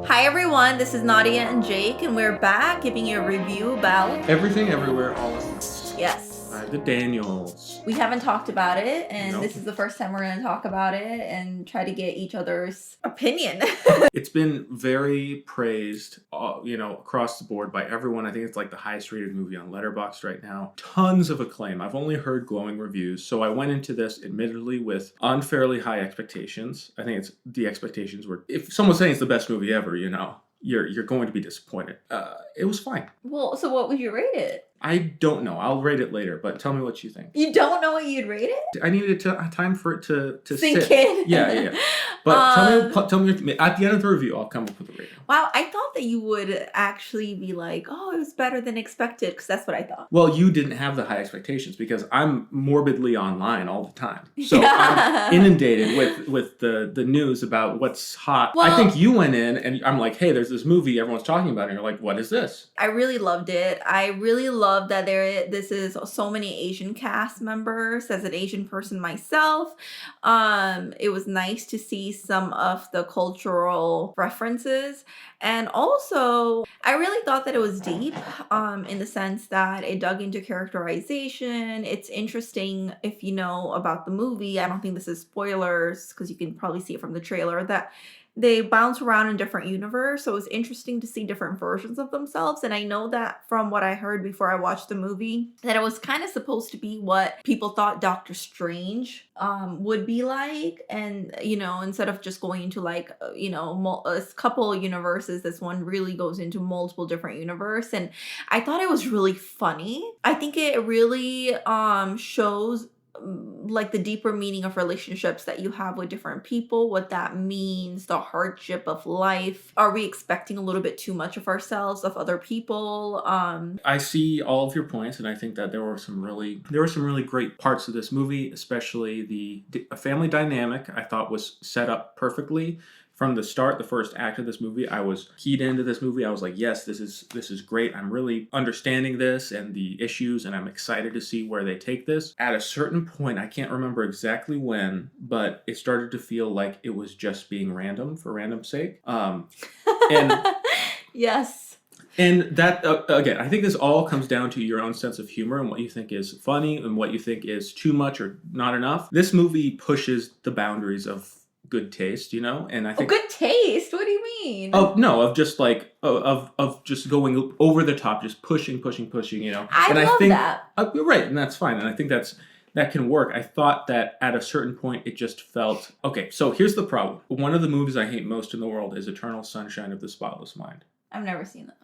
Hi everyone, this is Nadia and Jake, and we're back giving you a review about Everything, Everywhere, All at Once. Yes. The Daniels. We haven't talked about it, and Nope. This is the first time we're going to talk about it and try to get each other's opinion. It's been very praised, across the board by everyone. I think it's like the highest rated movie on Letterboxd right now. Tons of acclaim. I've only heard glowing reviews, so I went into this admittedly with unfairly high expectations. I think the expectations were, if someone's saying it's the best movie ever, you're going to be disappointed. It was fine. Well, so what would you rate it? I don't know. I'll rate it later, but tell me what you think. You don't know what you'd rate it? I needed time for it to Sink sit. in. Yeah. But tell me at the end of the review, I'll come up with a rating. Wow, I thought that you would actually be like, oh, it was better than expected, because that's what I thought. Well, you didn't have the high expectations because I'm morbidly online all the time. So I'm inundated with the news about what's hot. Well, I think you went in and I'm like, hey, there's this movie everyone's talking about, and you're like, what is this? I really loved it. I really love that this is so many Asian cast members. As an Asian person myself, it was nice to see some of the cultural references. And also, I really thought that it was deep in the sense that it dug into characterization. It's interesting if you know about the movie. I don't think this is spoilers because you can probably see it from the trailer that they bounce around in different universes, so it's interesting to see different versions of themselves. And I know that from what I heard before I watched the movie, that it was kind of supposed to be what people thought Doctor Strange would be like. And, instead of just going into like, a couple universes, this one really goes into multiple different universes. And I thought it was really funny. I think it really shows like the deeper meaning of relationships that you have with different people, what that means, the hardship of life. Are we expecting a little bit too much of ourselves, of other people? I see all of your points, and I think that there were some really great parts of this movie, especially the family dynamic. I thought was set up perfectly. From the start, the first act of this movie, I was keyed into this movie. I was like, yes, this is great. I'm really understanding this and the issues, and I'm excited to see where they take this. At a certain point, I can't remember exactly when, but it started to feel like it was just being random for random's sake. And yes. And that, again, I think this all comes down to your own sense of humor and what you think is funny and what you think is too much or not enough. This movie pushes the boundaries of good taste, and I think good taste. What do you mean? Oh no, of just like of just going over the top, just pushing. I think that. Right, and that's fine, and I think that can work. I thought that at a certain point it just felt okay. So here's the problem. One of the movies I hate most in the world is Eternal Sunshine of the Spotless Mind. I've never seen that.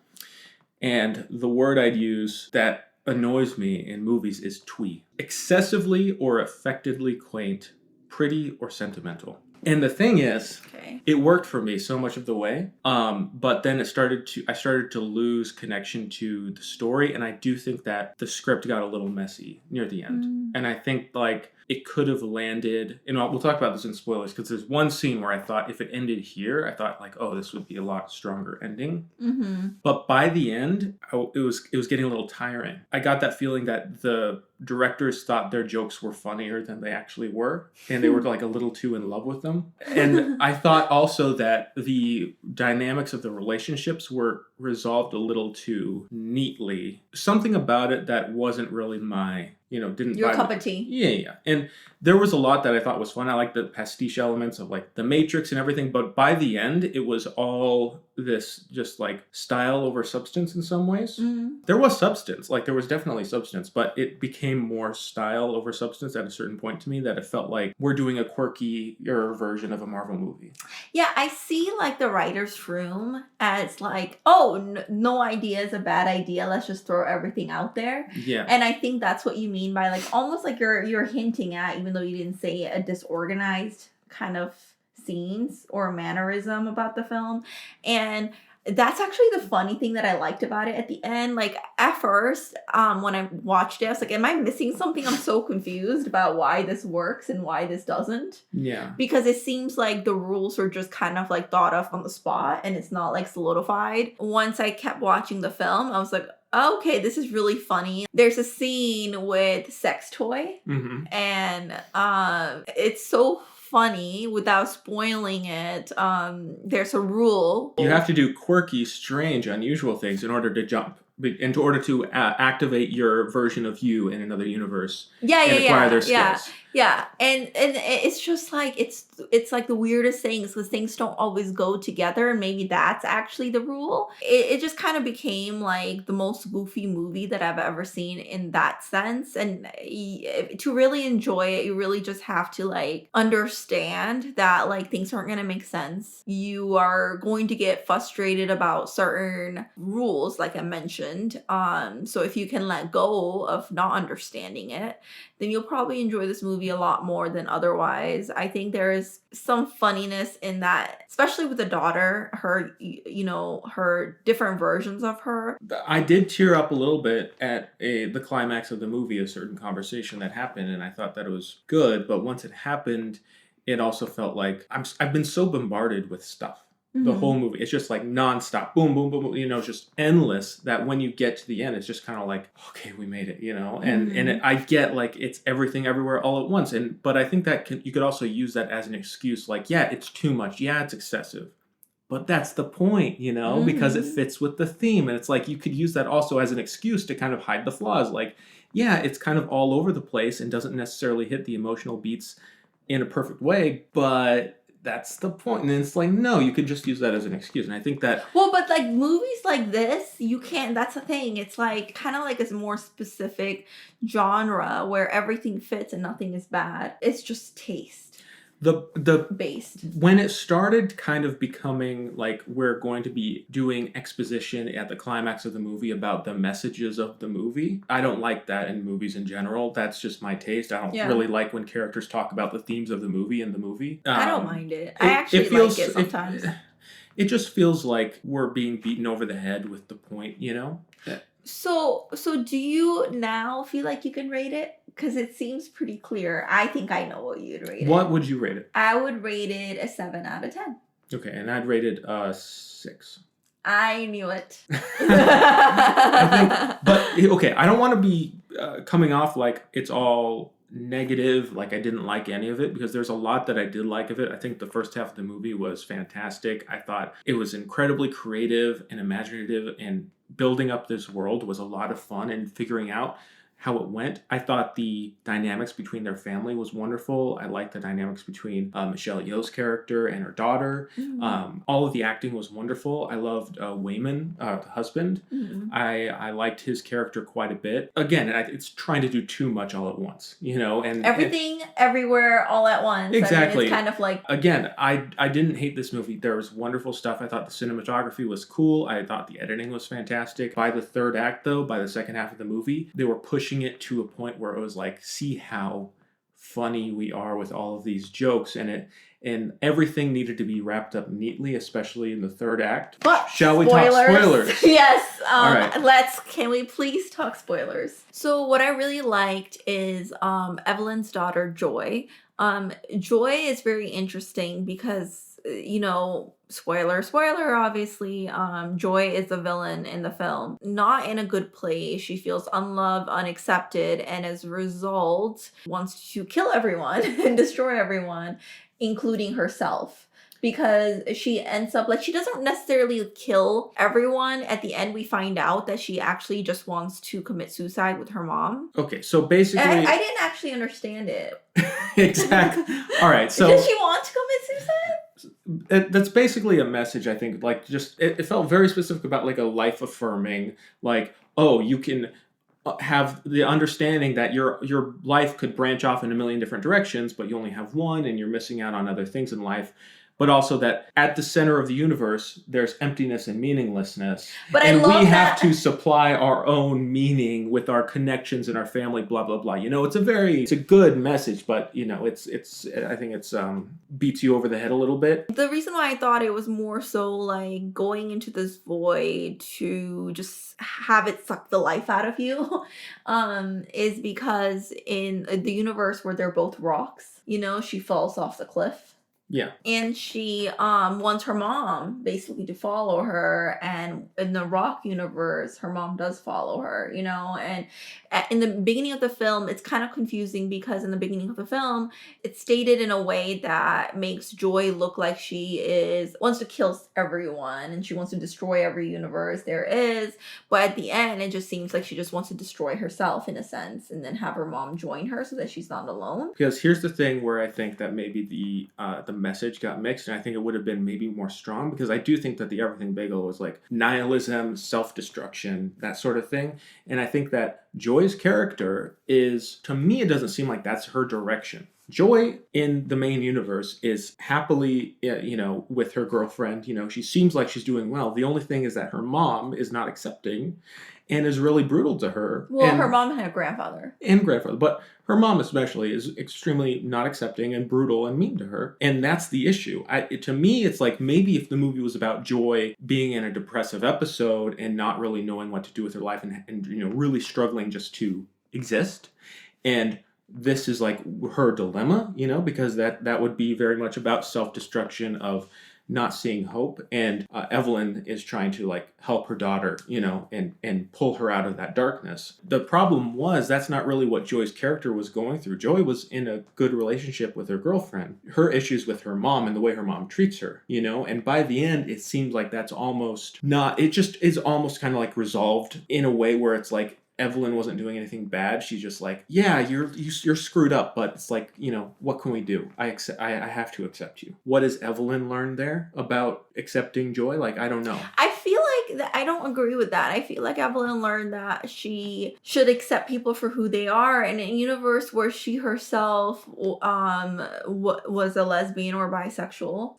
And the word I'd use that annoys me in movies is twee. Excessively or affectedly quaint, pretty or sentimental. And the thing is, It worked for me so much of the way, but then I started to lose connection to the story, and I do think that the script got a little messy near the end. And I think like it could have landed, we'll talk about this in spoilers, because there's one scene where I thought if it ended here, I thought like, oh, this would be a lot stronger ending. Mm-hmm. But by the end, it was getting a little tiring. I got that feeling that the directors thought their jokes were funnier than they actually were, and they were like a little too in love with them. And I thought also that the dynamics of the relationships were resolved a little too neatly. Something about it that wasn't really my, didn't your cup of tea. Yeah. And there was a lot that I thought was fun. I like the pastiche elements of like the Matrix and everything, but by the end, it was all this just like style over substance in some ways. Mm-hmm. There was substance, like there was definitely substance, but it became more style over substance at a certain point to me that it felt like we're doing a quirkier version of a Marvel movie. Yeah, I see like the writer's room as like, oh, no idea is a bad idea. Let's just throw everything out there. Yeah. And I think that's what you mean by like almost like you're hinting at, even though you didn't say it, a disorganized kind of scenes or mannerism about the film. And that's actually the funny thing that I liked about it at the end. Like at first, when I watched it, I was like, am I missing something? I'm so confused about why this works and why this doesn't. Yeah. Because it seems like the rules are just kind of like thought of on the spot and it's not like solidified. Once I kept watching the film, I was like, okay, this is really funny. There's a scene with sex toy. Mm-hmm. And it's so funny without spoiling it. There's a rule. You have to do quirky, strange, unusual things in order to in order to activate your version of you in another universe and acquire their skills. Yeah, and it's just like it's like the weirdest things because things don't always go together, and maybe that's actually the rule. It just kind of became like the most goofy movie that I've ever seen in that sense, and to really enjoy it, you really just have to like understand that like things aren't gonna make sense. You are going to get frustrated about certain rules, like I mentioned. So if you can let go of not understanding it, then you'll probably enjoy this movie a lot more than otherwise. I think there is some funniness in that, especially with the daughter, her, her different versions of her. I did tear up a little bit at the climax of the movie, a certain conversation that happened, and I thought that it was good, but once it happened, it also felt like I've been so bombarded with stuff. The whole movie, it's just like nonstop, boom, boom, boom, boom, just endless, that when you get to the end, it's just kind of like, okay, we made it, and I get like it's everything everywhere all at once, but I think that you could also use that as an excuse, like, yeah, it's too much, yeah, it's excessive, but that's the point, because it fits with the theme, and it's like you could use that also as an excuse to kind of hide the flaws, like, yeah, it's kind of all over the place and doesn't necessarily hit the emotional beats in a perfect way, but that's the point. And it's like, no, you can just use that as an excuse. And I think that... Well, but like movies like this, you can't... That's the thing. It's like kind of like a more specific genre where everything fits and nothing is bad. It's just taste. The based. When it started kind of becoming like we're going to be doing exposition at the climax of the movie about the messages of the movie, I don't like that in movies in general. That's just my taste. I don't really like when characters talk about the themes of the movie in the movie. I don't mind it. I actually like it sometimes. It just feels like we're being beaten over the head with the point, So do you now feel like you can rate it? Because it seems pretty clear. I think I know what you'd rate it. What would you rate it? I would rate it a 7 out of 10. Okay, and I'd rate it 6. I knew it. I don't want to be coming off like it's all negative, like I didn't like any of it, because there's a lot that I did like of it. I think the first half of the movie was fantastic. I thought it was incredibly creative and imaginative, and building up this world was a lot of fun, and figuring out how it went. I thought the dynamics between their family was wonderful. I liked the dynamics between Michelle Yeoh's character and her daughter. All of the acting was wonderful. I loved Wayman, the husband. I liked his character quite a bit. Again, it's trying to do too much all at once, and everything, everywhere, all at once. Exactly. I mean, it's kind of like... Again, I didn't hate this movie. There was wonderful stuff. I thought the cinematography was cool. I thought the editing was fantastic. By the third act, though, by the second half of the movie, they were pushing it to a point where it was like, see how funny we are with all of these jokes, and everything needed to be wrapped up neatly, especially in the third act. But shall we talk spoilers? Yes. All right. Can we please talk spoilers? So what I really liked is Evelyn's daughter Joy. Joy is very interesting because spoiler, obviously, Joy is the villain in the film. Not in a good place. She feels unloved, unaccepted, and as a result, wants to kill everyone and destroy everyone, including herself. Because she ends up, she doesn't necessarily kill everyone. At the end, we find out that she actually just wants to commit suicide with her mom. Okay, so basically... I didn't actually understand it. Exactly. All right, so... Does she want to commit suicide? That's basically a message, I think. It felt very specific about a life affirming, you can have the understanding that your life could branch off in a million different directions, but you only have one, and you're missing out on other things in life. But also that at the center of the universe, there's emptiness and meaninglessness. And we have to supply our own meaning with our connections and our family, blah, blah, blah. It's a good message, but I think it's beats you over the head a little bit. The reason why I thought it was more so going into this void to just have it suck the life out of you is because in the universe where they're both rocks, she falls off the cliff. Yeah. And she wants her mom basically to follow her, and in the Rock universe her mom does follow her, you know. And in the beginning of the film it's kind of confusing because in the beginning of the film it's stated in a way that makes Joy look like she is wants to kill everyone and she wants to destroy every universe there is, but at the end it just seems like she just wants to destroy herself in a sense and then have her mom join her so that she's not alone. Because here's the thing where I think that maybe the message got mixed, and I think it would have been maybe more strong, because I do think that the Everything Bagel was like nihilism, self-destruction, that sort of thing. And I think that Joy's character is, to me, it doesn't seem like that's her direction. Joy in the main universe is happily, with her girlfriend. She seems like she's doing well. The only thing is that her mom is not accepting and is really brutal to her. Well, her mom and her grandfather. And grandfather. But her mom especially is extremely not accepting and brutal and mean to her. And that's the issue. To me, it's like maybe if the movie was about Joy being in a depressive episode and not really knowing what to do with her life and really struggling just to exist, and this is like her dilemma, because that would be very much about self-destruction of not seeing hope, and Evelyn is trying to like help her daughter, and pull her out of that darkness. The problem was that's not really what Joy's character was going through. Joy was in a good relationship with her girlfriend. Her issues with her mom and the way her mom treats her, and by the end it seems like that's almost not, it just is almost kind of like resolved in a way where it's like Evelyn wasn't doing anything bad. She's just like, yeah, you're screwed up, but it's like, what can we do? I have to accept you. What has Evelyn learned there about accepting Joy? Like, I don't know. I feel like that I don't agree with that. I feel like Evelyn learned that she should accept people for who they are in a universe where she herself was a lesbian or bisexual.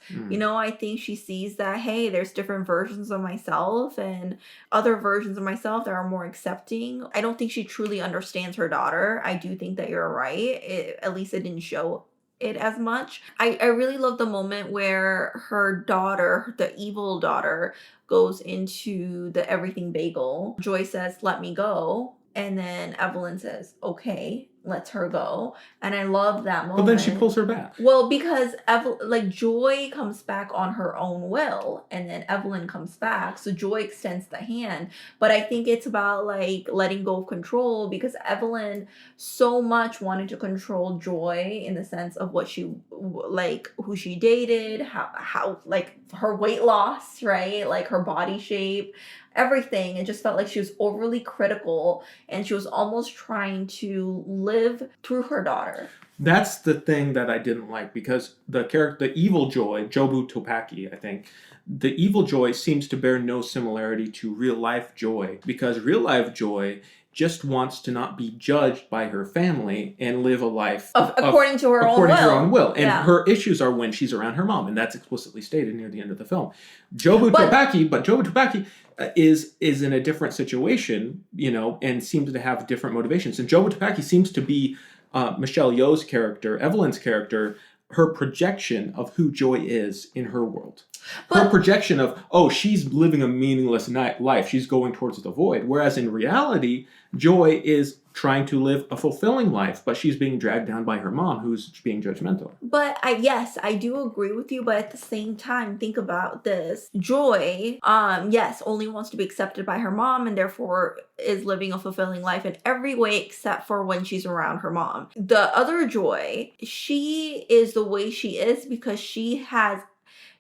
I think she sees that, hey, there's different versions of myself and other versions of myself that are more accepting. I don't think she truly understands her daughter. I do think that you're right. At least it didn't show it as much. I really love the moment where her daughter, the evil daughter, goes into the Everything Bagel. Joy says, "Let me go." And then Evelyn says, "Okay," lets her go. And I love that moment. But then she pulls her back. Well, because Joy comes back on her own will, and then Evelyn comes back. So Joy extends the hand. But I think it's about like letting go of control, because Evelyn so much wanted to control Joy in the sense of what she like, who she dated, how like her weight loss, right? Like her body shape, everything. It just felt like she was overly critical and she was almost trying to live through her daughter. That's the thing that I didn't like, because the evil Joy, Jobu Topaki, I think, the evil Joy seems to bear no similarity to real life Joy, because real life Joy just wants to not be judged by her family and live a life according to her own will. And her issues are when she's around her mom, and that's explicitly stated near the end of the film. Jobu Topaki is in a different situation, and seems to have different motivations. And Jobu Topaki seems to be Michelle Yeoh's character, Evelyn's character, her projection of who Joy is in her world. Her projection of, she's living a meaningless life. She's going towards the void. Whereas in reality, Joy is trying to live a fulfilling life, but she's being dragged down by her mom, who's being judgmental. But I do agree with you, but at the same time, think about this. Joy, yes, only wants to be accepted by her mom and therefore is living a fulfilling life in every way except for when she's around her mom. The other Joy, she is the way she is because she has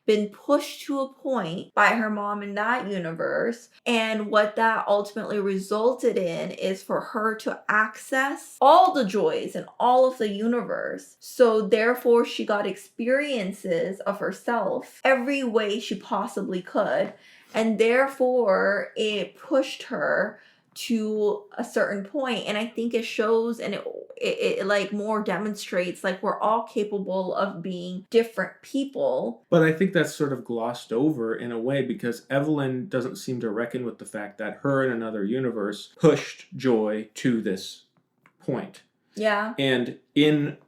been pushed to a point by her mom in that universe. And what that ultimately resulted in is for her to access all the joys in all of the universe. So therefore, she got experiences of herself every way she possibly could. And therefore, it pushed her to a certain point. And I think it shows, and it like more demonstrates like we're all capable of being different people. But I think that's sort of glossed over in a way, because Evelyn doesn't seem to reckon with the fact that her in another universe pushed Joy to this point. Yeah. And in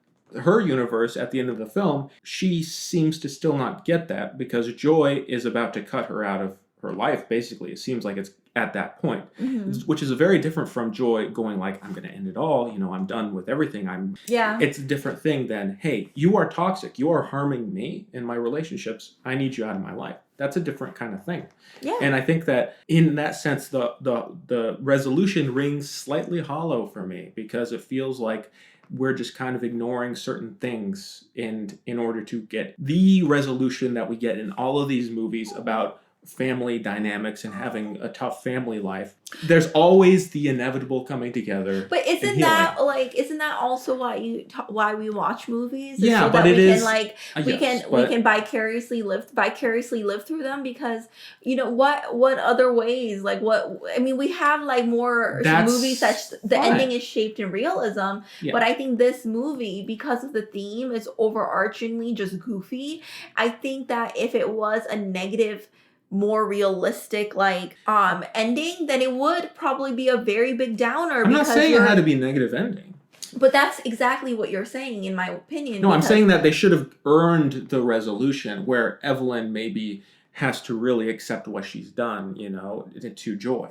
her universe, at the end of the film, she seems to still not get that, because Joy is about to cut her out of her life, basically. It seems like it's at that point, Mhm. which is very different from Joy going like, I'm going to end it all. I'm done with everything. Yeah. It's a different thing than, hey, you are toxic. You are harming me in my relationships. I need you out of my life. That's a different kind of thing. Yeah. And I think that in that sense, the resolution rings slightly hollow for me, because it feels like we're just kind of ignoring certain things in order to get the resolution that we get in all of these movies about family dynamics and having a tough family life. There's always the inevitable coming together. But and healing. isn't that also why we watch movies? Yeah, so but that it we is. can we can vicariously live through them, because what other ways, we have like more movies that the ending is shaped in realism. Yeah. But I think this movie, because of the theme, is overarchingly just goofy. I think that if it was a negative, more realistic ending, then it would probably be a very big downer. I'm not saying it had to be a negative ending. But that's exactly what you're saying, in my opinion. No, I'm saying that they should have earned the resolution where Evelyn maybe has to really accept what she's done, to Joy.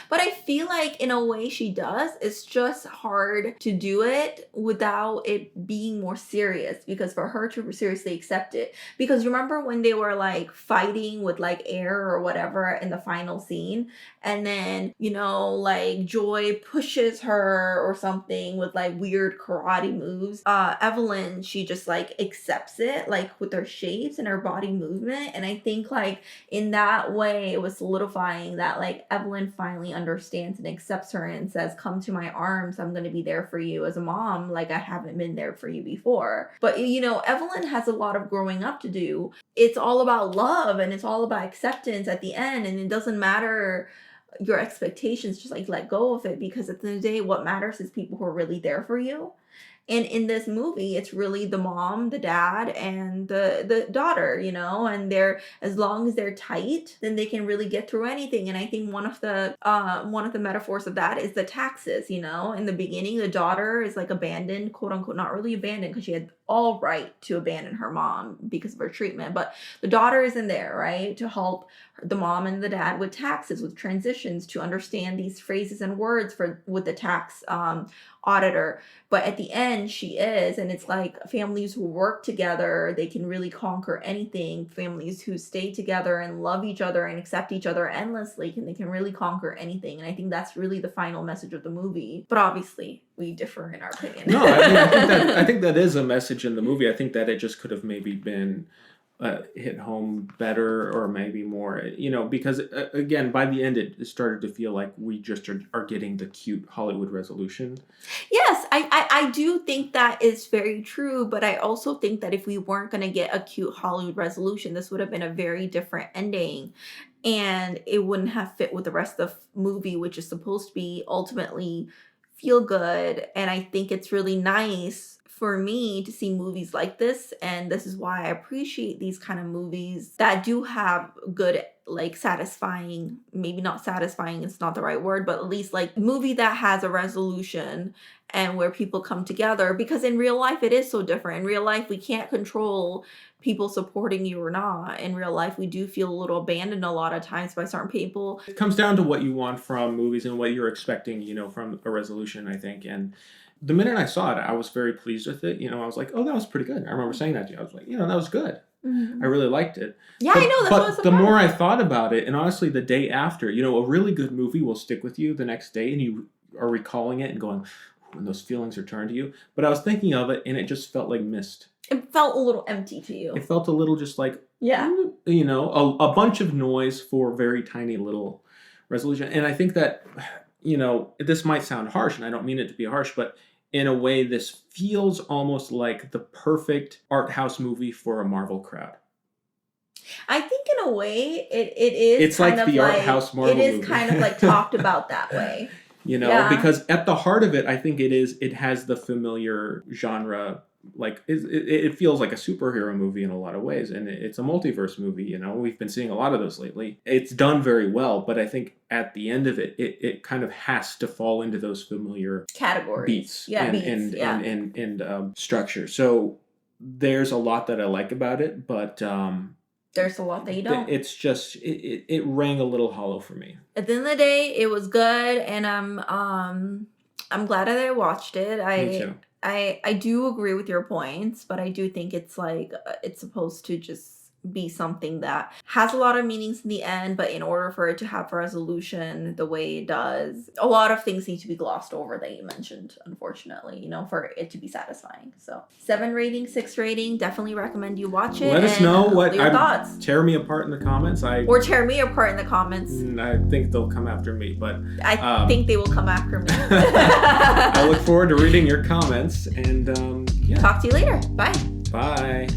But I feel like in a way she does. It's just hard to do it without it being more serious, because for her to seriously accept it. Because remember when they were like fighting with like air or whatever in the final scene, and then Joy pushes her or something with like weird karate moves. Evelyn, she just like accepts it, like with her shapes and her body movement. And I think like in that way it was solidifying that like Evelyn finally understands and accepts her and says, come to my arms, I'm going to be there for you as a mom, like I haven't been there for you before. But Evelyn has a lot of growing up to do. It's all about love and it's all about acceptance at the end, and it doesn't matter your expectations, just like let go of it, because at the end of the day what matters is people who are really there for you. And in this movie, it's really the mom, the dad, and the daughter, and they're, as long as they're tight, then they can really get through anything. And I think one of the metaphors of that is the taxes. In the beginning, the daughter is like abandoned, quote unquote, not really abandoned, because she had all right to abandon her mom because of her treatment, but the daughter is in there, right, to help the mom and the dad with taxes, with transitions, to understand these phrases and words with the tax auditor. But at the end she is, and it's like families who work together, they can really conquer anything. Families who stay together and love each other and accept each other endlessly, they can really conquer anything. And I think that's really the final message of the movie. But obviously we differ in our opinion. No, I think that is a message in the movie. I think that it just could have maybe been hit home better, or maybe more, because again, by the end it started to feel like we just are getting the cute Hollywood resolution. Yes, I do think that is very true, but I also think that if we weren't going to get a cute Hollywood resolution, this would have been a very different ending, and it wouldn't have fit with the rest of the movie, which is supposed to be ultimately feel good. And I think it's really nice for me to see movies like this, and this is why I appreciate these kind of movies that do have good, like satisfying, maybe not satisfying, it's not the right word, but at least like movie that has a resolution and where people come together. Because in real life it is so different. In real life we can't control people supporting you or not. In real life we do feel a little abandoned a lot of times by certain people. It comes down to what you want from movies and what you're expecting, from a resolution, I think. And the minute I saw it, I was very pleased with it. I was like, oh, that was pretty good. I remember saying that to you. I was like, that was good. Mm-hmm. I really liked it. Yeah, I know. But the more I thought about it, and honestly, the day after, a really good movie will stick with you the next day, and you are recalling it and going, when those feelings return to you. But I was thinking of it, and it just felt like mist. It felt a little empty to you. It felt a little just like, yeah, a bunch of noise for very tiny little resolution. And I think that, this might sound harsh, and I don't mean it to be harsh, but in a way, this feels almost like the perfect art house movie for a Marvel crowd. I think in a way it is. It's kind like the art house Marvel movie. It is kind of like talked about that way. Because at the heart of it, I think it has the familiar genre. Like it feels like a superhero movie in a lot of ways, and it's a multiverse movie. We've been seeing a lot of those lately. It's done very well, but I think at the end of it, it kind of has to fall into those familiar categories, beats, and structure. So there's a lot that I like about it, but There's a lot that you don't. It's just it rang a little hollow for me. At the end of the day, it was good, and I'm glad that I watched it. Me too. I do agree with your points, but I do think it's like it's supposed to just be something that has a lot of meanings in the end, but in order for it to have resolution the way it does, a lot of things need to be glossed over that you mentioned, unfortunately, you know, for it to be satisfying. So 7 rating, 6 rating, definitely recommend you watch it. Let us know what your thoughts. Tear me apart in the comments. Or tear me apart in the comments. I think they'll come after me, but I think they will come after me. I look forward to reading your comments, and talk to you later. Bye. Bye.